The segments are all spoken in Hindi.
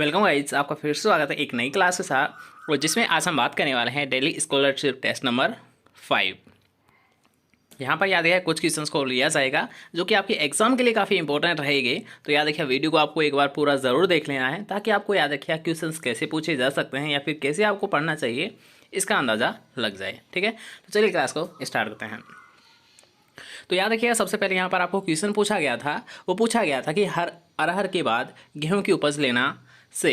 वेलकम गाइस, आपका फिर से स्वागत है एक नई क्लास के साथ। और जिसमें आज हम बात करने वाले हैं डेली स्कॉलरशिप टेस्ट नंबर 5। यहाँ पर याद है कुछ क्वेश्चंस को लिया जाएगा जो कि आपके एग्जाम के लिए काफ़ी इंपॉर्टेंट रहेंगे। तो याद रखिए वीडियो को आपको एक बार पूरा ज़रूर देख लेना है ताकि आपको याद रखिए क्वेश्चंस कैसे पूछे जा सकते हैं या फिर कैसे आपको पढ़ना चाहिए इसका अंदाज़ा लग जाए। ठीक है, तो चलिए क्लास को स्टार्ट करते हैं। तो याद रखिएगा सबसे पहले यहाँ पर आपको क्वेश्चन पूछा गया था, वो पूछा गया था कि हर अरहर के बाद गेहूं की उपज लेना से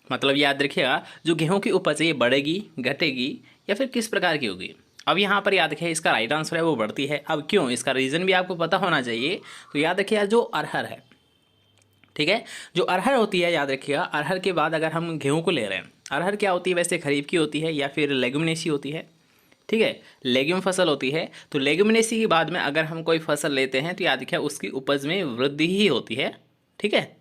मतलब याद रखिएगा जो गेहूं की उपज है ये बढ़ेगी, घटेगी या फिर किस प्रकार की होगी। अब यहाँ पर याद रखिए इसका राइट आंसर है वो बढ़ती है। अब क्यों, इसका रीज़न भी आपको पता होना चाहिए। तो याद रखिएगा जो अरहर है, ठीक है, जो अरहर होती है याद रखिएगा अरहर के बाद अगर हम गेहूँ को ले रहे हैं, अरहर क्या होती है वैसे खरीफ की होती है या फिर लेग्यूमिनेसी होती है। ठीक है, लेग्यूम फसल होती है। तो लेग्यूमिनेसी के बाद में अगर हम कोई फसल लेते हैं तो याद रखिए उसकी उपज में वृद्धि ही होती है। ठीक है,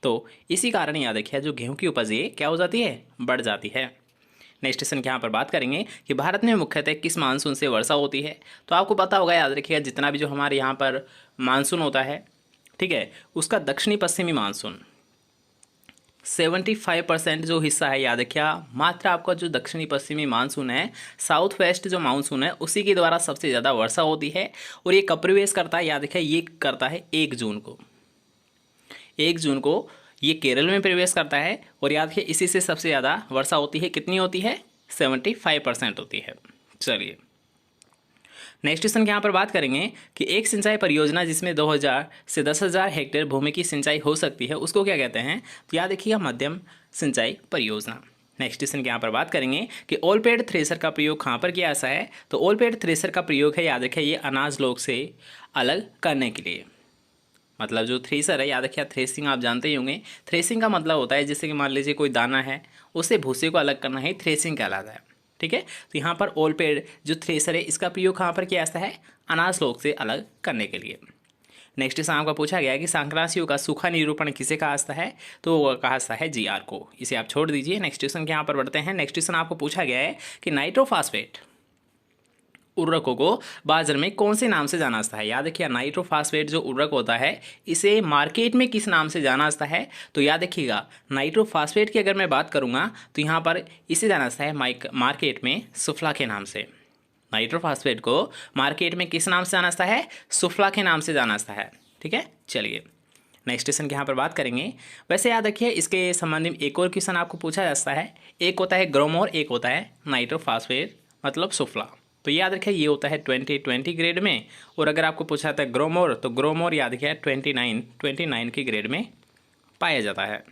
तो इसी कारण याद रखिए जो गेहूं की उपज ये क्या हो जाती है, बढ़ जाती है। नेक्स्ट क्वेश्चन के यहाँ पर बात करेंगे कि भारत में मुख्यतः किस मानसून से वर्षा होती है। तो आपको पता होगा याद रखिएगा जितना भी जो हमारे यहाँ पर मानसून होता है, ठीक है, उसका दक्षिणी पश्चिमी मानसून 75% जो हिस्सा है याद रखिए मात्र आपका जो दक्षिणी पश्चिमी मानसून है, साउथ वेस्ट जो मानसून है उसी के द्वारा सबसे ज़्यादा वर्षा होती है। और ये कब प्रवेश करता है, याद रखिए ये करता है 1 जून को। 1 जून को ये केरल में प्रवेश करता है और याद रखिए इसी से सबसे ज़्यादा वर्षा होती है। कितनी होती है, 75% होती है। चलिए नेक्स्ट क्वेश्चन के यहाँ पर बात करेंगे कि एक सिंचाई परियोजना जिसमें 2000 से 10,000 हेक्टेयर भूमि की सिंचाई हो सकती है उसको क्या कहते हैं। तो याद रखिएगा मध्यम सिंचाई परियोजना। नेक्स्ट क्वेश्चन के यहाँ पर बात करेंगे कि ऑल पेड थ्रेसर का प्रयोग कहाँ पर किया जाता है। तो ऑल पेड थ्रेसर का प्रयोग है याद रखिए ये अनाज लोग से अलग करने के लिए। मतलब जो थ्रेसर है याद रखिए थ्रेसिंग आप जानते ही होंगे। थ्रेसिंग का मतलब होता है जैसे कि मान लीजिए कोई दाना है उससे भूसे को अलग करना ही थ्रेसिंग कहलाता है। ठीक है, तो यहाँ पर ऑल पेड जो थ्रेसर है इसका प्रयोग कहाँ पर किया जाता है, अनाज लोग से अलग करने के लिए। नेक्स्ट क्वेश्चन आपका पूछा गया कि संक्रांतियों का सूखा निरूपण किसे कहा जाता है। तो वो कहा जाता है जीआर को। इसे आप छोड़ दीजिए। नेक्स्ट क्वेश्चन के यहाँ पर बढ़ते हैं। नेक्स्ट क्वेश्चन आपको पूछा गया है कि नाइट्रोफॉस्फेट उर्वरकों को बाजार में कौन से नाम से जाना जाता है। याद रखिए नाइट्रोफॉस्फेट जो उर्वरक होता है इसे मार्केट में किस नाम से जाना जाता है। तो याद रखिएगा नाइट्रोफॉस्फेट की अगर मैं बात करूंगा तो यहाँ पर इसे जाना जाता है मार्केट में सुफला के नाम से। नाइट्रोफॉस्फेट को मार्केट में किस नाम से जाना जाता है, सुफला के नाम से जाना जाता है। ठीक है, चलिए नेक्स्ट क्वेश्चन के यहाँ पर बात करेंगे। वैसे याद रखिए इसके संबंध में एक और क्वेश्चन आपको पूछा जा सकता है। एक होता है ग्रोमोर, एक होता है नाइट्रोफॉस्फेट मतलब सुफला। तो याद रखिए ये होता है 2020 ग्रेड में। और अगर आपको पूछा जाता है ग्रोमोर तो ग्रोमोर याद रखिए 29 की ग्रेड में पाया जाता है।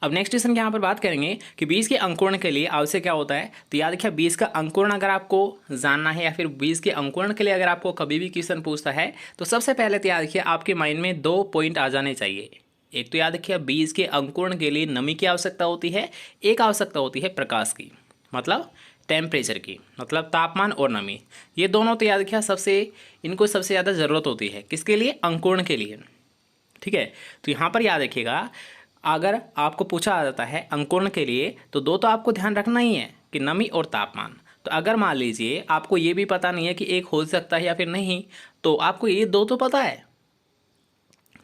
अब नेक्स्ट क्वेश्चन के यहाँ पर बात करेंगे कि बीज के अंकुरण के लिए आवश्यक क्या होता है। तो याद रखिए बीज का अंकुरण अगर आपको जानना है या फिर बीज के अंकुरण के लिए अगर आपको कभी भी क्वेश्चन पूछता है तो सबसे पहले तो याद रखिए आपके माइंड में 2 पॉइंट आ जाने चाहिए। एक तो याद रखिए बीज के अंकुरण के लिए नमी की आवश्यकता होती है, एक आवश्यकता होती है प्रकाश की मतलब टेम्परेचर की, मतलब तापमान और नमी। ये दोनों तो याद रखिए इनको सबसे ज़्यादा ज़रूरत होती है किसके लिए, अंकुरण के लिए। ठीक है, तो यहाँ पर याद रखिएगा अगर आपको पूछा जाता है अंकुरण के लिए तो 2 तो आपको ध्यान रखना ही है कि नमी और तापमान। तो अगर मान लीजिए आपको ये भी पता नहीं है कि एक हो सकता है या फिर नहीं, तो आपको ये 2 तो पता है,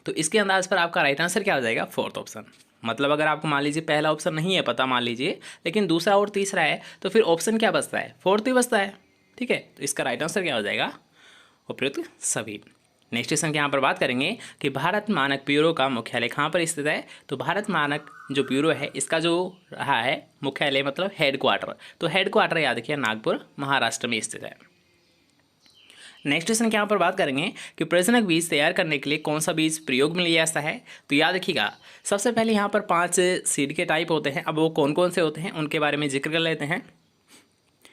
तो इसके अंदाज पर आपका राइट आंसर क्या हो जाएगा, 4th ऑप्शन। मतलब अगर आपको मान लीजिए पहला ऑप्शन नहीं है पता मान लीजिए, लेकिन दूसरा और तीसरा है तो फिर ऑप्शन क्या बचता है, 4th ही बचता है। ठीक है, तो इसका राइट आंसर क्या हो जाएगा, उपयुक्त सभी। नेक्स्ट क्वेश्चन के यहाँ पर बात करेंगे कि भारत मानक ब्यूरो का मुख्यालय कहाँ पर स्थित है। तो भारत मानक जो ब्यूरो है इसका जो रहा है मुख्यालय मतलब हेडक्वार्टर, तो हेडक्वार्टर याद रखिए नागपुर महाराष्ट्र में स्थित है। नेक्स्ट क्वेश्चन के यहाँ पर बात करेंगे कि प्रजनक बीज तैयार करने के लिए कौन सा बीज प्रयोग में लिया जाता है। तो याद रखिएगा सबसे पहले यहाँ पर 5 सीड के टाइप होते हैं। अब वो कौन कौन से होते हैं उनके बारे में जिक्र कर लेते हैं।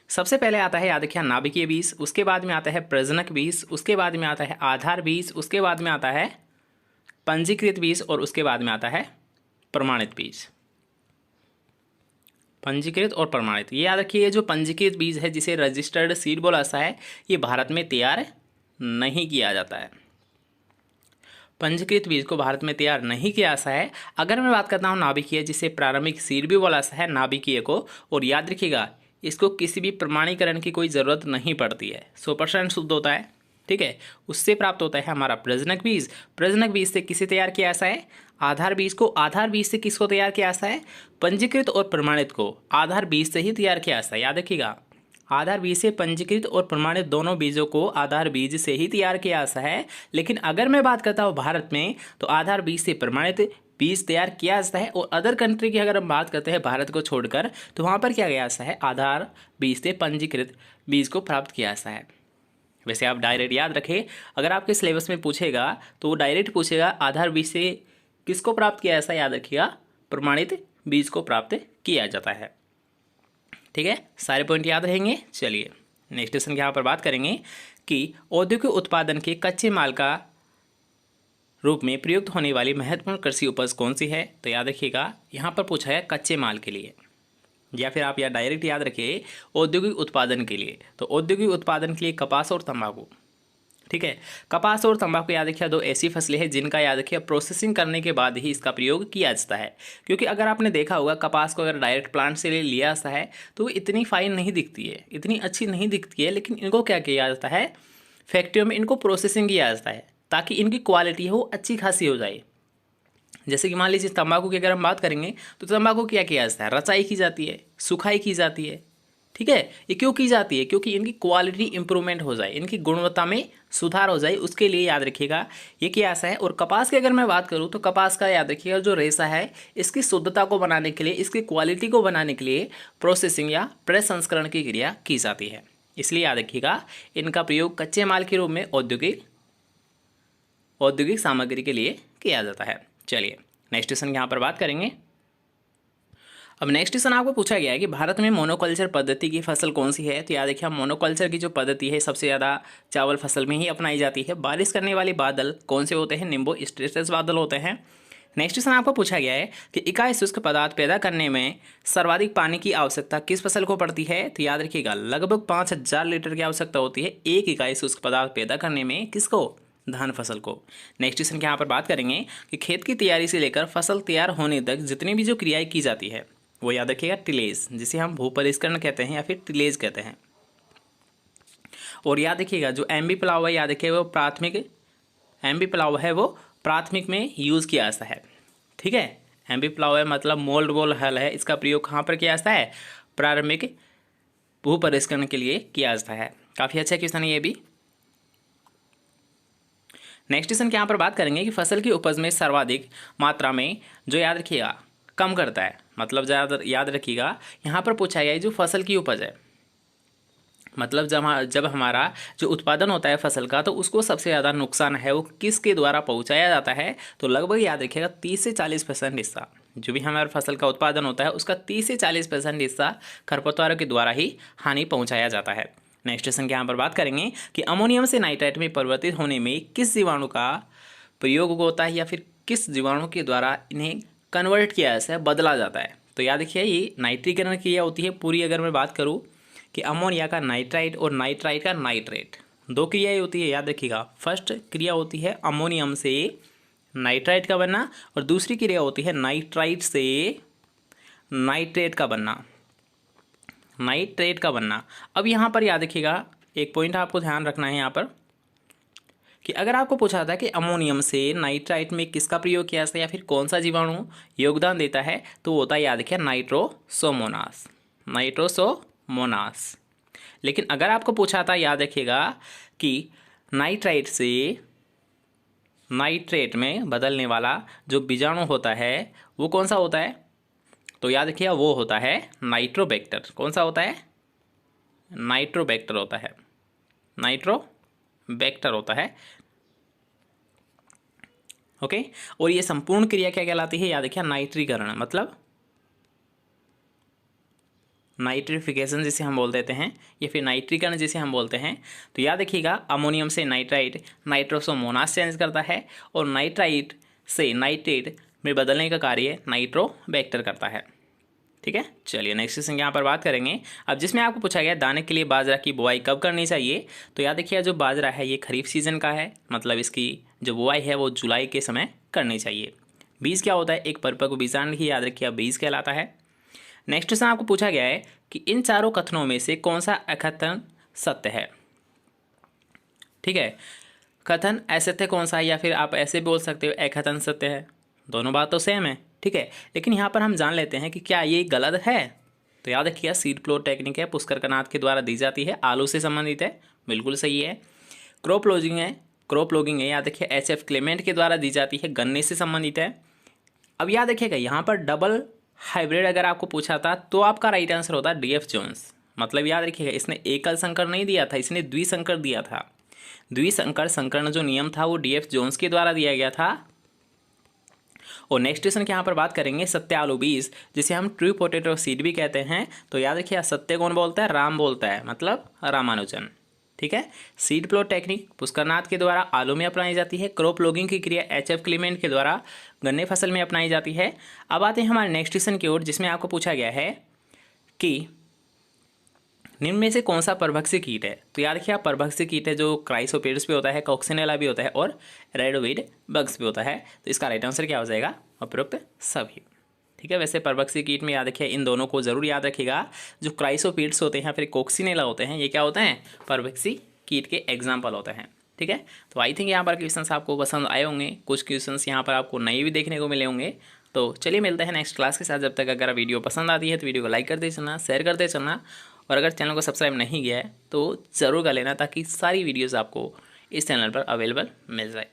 सबसे पहले आता है याद रखिए नाभिकीय बीज, उसके बाद में आता है प्रजनक बीज, उसके बाद में आता है आधार बीज, उसके बाद में आता है पंजीकृत बीज और उसके बाद में आता है प्रमाणित बीज। पंजीकृत और प्रमाणित, ये याद रखिए जो पंजीकृत बीज है जिसे रजिस्टर्ड सीड बोला जाता है ये भारत में तैयार नहीं किया जाता है। पंजीकृत बीज को भारत में तैयार नहीं किया जाता है। अगर मैं बात करता हूँ नाभिकीय जिसे प्रारंभिक सीड भी बोला जाता है नाभिकीय को, और याद रखिएगा इसको किसी भी प्रमाणीकरण की कोई ज़रूरत नहीं पड़ती है, 100% शुद्ध होता है। ठीक है, उससे प्राप्त होता है हमारा प्रजनक बीज। प्रजनक बीज से किसे तैयार किया जाता है, आधार बीज से किसको तैयार किया जाता है? पंजीकृत और प्रमाणित को आधार बीज से ही तैयार किया जाता है। याद रखिएगा, आधार बीज से पंजीकृत और प्रमाणित दोनों बीजों को आधार बीज से ही तैयार किया जाता है। लेकिन अगर मैं बात करता हूँ भारत में, तो आधार बीज से प्रमाणित बीज तैयार किया जाता है। और अदर कंट्री की अगर हम बात करते हैं भारत को छोड़कर, तो वहाँ पर क्या किया जाता है? आधार बीज से पंजीकृत बीज को प्राप्त किया जाता है। वैसे आप डायरेक्ट याद रखें, अगर आपके सिलेबस में पूछेगा तो वो डायरेक्ट पूछेगा आधार बीज से किसको प्राप्त किया जाता है? याद रखिएगा, प्रमाणित बीज को प्राप्त किया जाता है। ठीक है, सारे पॉइंट याद रहेंगे। चलिए नेक्स्ट क्वेश्चन यहाँ पर बात करेंगे कि औद्योगिक उत्पादन के कच्चे माल का रूप में प्रयुक्त होने वाली महत्वपूर्ण कृषि उपज कौन सी है? तो याद रखिएगा, यहाँ पर पूछा है कच्चे माल के लिए, या फिर आप या डायरेक्ट याद रखिए औद्योगिक उत्पादन के लिए। तो औद्योगिक उत्पादन के लिए कपास और तंबाकू। ठीक है, कपास और तंबाकू याद रखिए दो ऐसी फसलें हैं जिनका याद रखिए प्रोसेसिंग करने के बाद ही इसका प्रयोग किया जाता है। क्योंकि अगर आपने देखा होगा, कपास को अगर डायरेक्ट प्लांट से लिया जाता है तो वो इतनी फाइन नहीं दिखती है, इतनी अच्छी नहीं दिखती है। लेकिन इनको क्या किया जाता है? फैक्ट्रियों में इनको प्रोसेसिंग किया जाता है ताकि इनकी क्वालिटी हो अच्छी खासी हो जाए। जैसे कि मान लीजिए तंबाकू की अगर हम बात करेंगे, तो तंबाकू क्या किया जाता है? रचाई की जाती है, सुखाई की जाती है। ठीक है, ये क्यों की जाती है? क्योंकि इनकी क्वालिटी इंप्रूवमेंट हो जाए, इनकी गुणवत्ता में सुधार हो जाए, उसके लिए याद रखिएगा ये क्या ऐसा है। और कपास की अगर मैं बात करूँ, तो कपास का याद रखिएगा जो रेशा है, इसकी शुद्धता को बनाने के लिए, इसकी क्वालिटी को बनाने के लिए प्रोसेसिंग या प्रसंस्करण की क्रिया की जाती है। इसलिए याद रखिएगा इनका प्रयोग कच्चे माल के रूप में औद्योगिक सामग्री के लिए किया जाता है। चलिए नेक्स्ट क्वेश्चन यहाँ पर बात करेंगे। अब नेक्स्ट क्वेश्चन आपको पूछा गया है कि भारत में मोनोकल्चर पद्धति की फसल कौन सी है? तो याद रखिए, मोनोकल्चर की जो पद्धति है सबसे ज़्यादा चावल फसल में ही अपनाई जाती है। बारिश करने वाले बादल कौन से होते हैं? निम्बो स्ट्रेटस बादल होते हैं। नेक्स्ट क्वेश्चन आपको पूछा गया है कि इकाई शुष्क पदार्थ पैदा करने में सर्वाधिक पानी की आवश्यकता किस फसल को पड़ती है? तो याद रखिएगा लगभग 5000 लीटर की आवश्यकता होती है एक इकाई शुष्क पदार्थ पैदा करने में। किसको? धान फसल को। नेक्स्ट क्वेश्चन के यहाँ पर बात करेंगे कि खेत की तैयारी से लेकर फसल तैयार होने तक जितनी भी जो क्रियाएं की जाती है वो याद रखिएगा टिलेज, जिसे हम भू परिष्करण कहते हैं या फिर टिलेज कहते हैं। और याद रखिएगा जो एमबी प्लाव है, याद रखिएगा वो प्राथमिक एमबी प्लाव है, वो प्राथमिक में यूज़ किया जाता है। ठीक है, एमबी प्लाव है मतलब मोल्ड बोल हल है, इसका प्रयोग कहाँ पर किया जाता है? प्रारंभिक भू परिष्करण के लिए किया जाता है। काफ़ी अच्छा क्वेश्चन है ये भी। नेक्स्ट क्वेश्चन के यहाँ पर बात करेंगे कि फसल की उपज में सर्वाधिक मात्रा में जो याद रखिएगा कम करता है, मतलब ज़्यादा याद रखिएगा यहाँ पर पूछा गया है जो फसल की उपज है, मतलब जब हमारा जो उत्पादन होता है फसल का, तो उसको सबसे ज़्यादा नुकसान है वो किसके द्वारा पहुँचाया जाता है? तो लगभग याद रखिएगा 30 से 40% हिस्सा जो भी हमारे फसल का उत्पादन होता है उसका 30 से 40% हिस्सा खरपतवारों के द्वारा ही हानि पहुँचाया जाता है। नेक्स्ट क्वेश्चन के यहाँ पर बात करेंगे कि अमोनियम से नाइट्राइट में परिवर्तित होने में किस जीवाणु का प्रयोग होता है, या फिर किस जीवाणु के द्वारा इन्हें कन्वर्ट किया जाता है, बदला जाता है? तो याद रखिए ये नाइट्रीकरण क्रिया होती है पूरी। अगर मैं बात करूँ कि अमोनिया का नाइट्राइट और नाइट्राइट का नाइट्रेट, दो क्रियाएं होती है, याद रखिएगा। फर्स्ट क्रिया होती है अमोनियम से नाइट्राइट का बनना, और दूसरी क्रिया होती है नाइट्राइट से नाइट्रेट का बनना, नाइट्रेट का बनना। अब यहाँ पर याद रखिएगा एक पॉइंट आपको ध्यान रखना है यहाँ पर कि अगर आपको पूछा था कि अमोनियम से नाइट्राइट में किसका प्रयोग किया जाता है या फिर कौन सा जीवाणु योगदान देता है, तो वो होता है याद रखिए नाइट्रोसोमोनास, नाइट्रोसोमोनास। लेकिन अगर आपको पूछा था याद रखिएगा कि नाइट्राइट से नाइट्रेट में बदलने वाला जो बीजाणु होता है वो कौन सा होता है, तो याद रखिएगा वो होता है नाइट्रोबैक्टर। कौन सा होता है? नाइट्रोबैक्टर होता है, नाइट्रोबैक्टर होता है। ओके, और ये संपूर्ण क्रिया क्या कहलाती है? याद रखिए नाइट्रीकरण, मतलब नाइट्रिफिकेशन जिसे हम बोल देते हैं, या फिर नाइट्रीकरण जिसे हम बोलते हैं। तो याद रखिएगा अमोनियम से नाइट्राइट नाइट्रोसोमोनास चेंज करता है, और नाइट्राइट से नाइट्रेट में बदलने का कार्य नाइट्रोबैक्टर करता है। ठीक है, चलिए नेक्स्ट क्वेश्चन यहाँ पर बात करेंगे। अब जिसमें आपको पूछा गया दाने के लिए बाजरा की बुआई कब करनी चाहिए, तो याद रखिए जो बाजरा है ये खरीफ सीजन का है, मतलब इसकी जो बुआई है वो जुलाई के समय करनी चाहिए। बीज क्या होता है? एक परिपक्व बीजांड ही याद रखिए बीज कहलाता है। नेक्स्ट क्वेश्चन आपको पूछा गया है कि इन चारों कथनों में से कौन सा अकथन सत्य है? ठीक है, कथन असत्य कौन सा है, या फिर आप ऐसे बोल सकते हो अकथन सत्य है, दोनों बात तो सेम है, ठीक है। लेकिन यहाँ पर हम जान लेते हैं कि क्या ये गलत है। तो याद रखिएगा सीड प्लॉट टेक्निक है, पुष्कर कनाथ के द्वारा दी जाती है, आलू से संबंधित है, बिल्कुल सही है। क्रॉप लॉगिंग है, क्रॉप लॉगिंग है, याद रखिए एच एफ क्लेमेंट के द्वारा दी जाती है, गन्ने से संबंधित है। अब याद रखिएगा यहाँ पर डबल हाइब्रिड अगर आपको पूछा था तो आपका राइट आंसर होता है डीएफ जोन्स। मतलब याद रखिएगा इसने एकल संकर नहीं दिया था, इसने द्विसंकर दिया था। द्विसंकर संकरण जो नियम था वो डीएफ जोन्स के द्वारा दिया गया था। और नेक्स्ट क्वेश्चन की यहाँ पर बात करेंगे सत्य आलू बीज, जिसे हम ट्रू पोटैटो सीड भी कहते हैं। तो याद रखिए सत्य कौन बोलता है, राम बोलता है, मतलब रामानुजन, ठीक है। सीड प्लॉट टेक्निक पुष्करनाथ के द्वारा आलू में अपनाई जाती है। क्रॉप लॉगिंग की क्रिया एच एफ क्लेमेंट के द्वारा गन्ने फसल में अपनाई जाती है। अब आते हैं हमारे नेक्स्ट क्वेश्चन की ओर, जिसमें आपको पूछा गया है कि निम्न में से कौन सा परभक्षी कीट है। तो याद रखिए परभक्षी कीट है जो क्राइसोपेड्स पे होता है, कॉक्सिनेला भी होता है और रेडोविड बग्स भी होता है। तो इसका राइट आंसर क्या हो जाएगा, उपरोक्त सभी, ठीक है। वैसे परभक्षी कीट में याद रखिए इन दोनों को जरूर याद रखिएगा, जो क्राइसोपेड्स होते हैं फिर कॉक्सिनेला होते हैं, ये क्या होते हैं, परभक्षी कीट के एग्जाम्पल होते हैं, ठीक है। तो आई थिंक यहाँ पर क्वेश्चंस आपको पसंद आए होंगे, कुछ क्वेश्चंस यहाँ पर आपको नए भी देखने को मिले होंगे। तो चलिए मिलते हैं नेक्स्ट क्लास के साथ। जब तक अगर वीडियो पसंद आती है तो वीडियो को लाइक करते चलना, शेयर करते चलना, और अगर चैनल को सब्सक्राइब नहीं किया है तो ज़रूर कर लेना, ताकि सारी वीडियोज़ आपको इस चैनल पर अवेलेबल मिल जाए।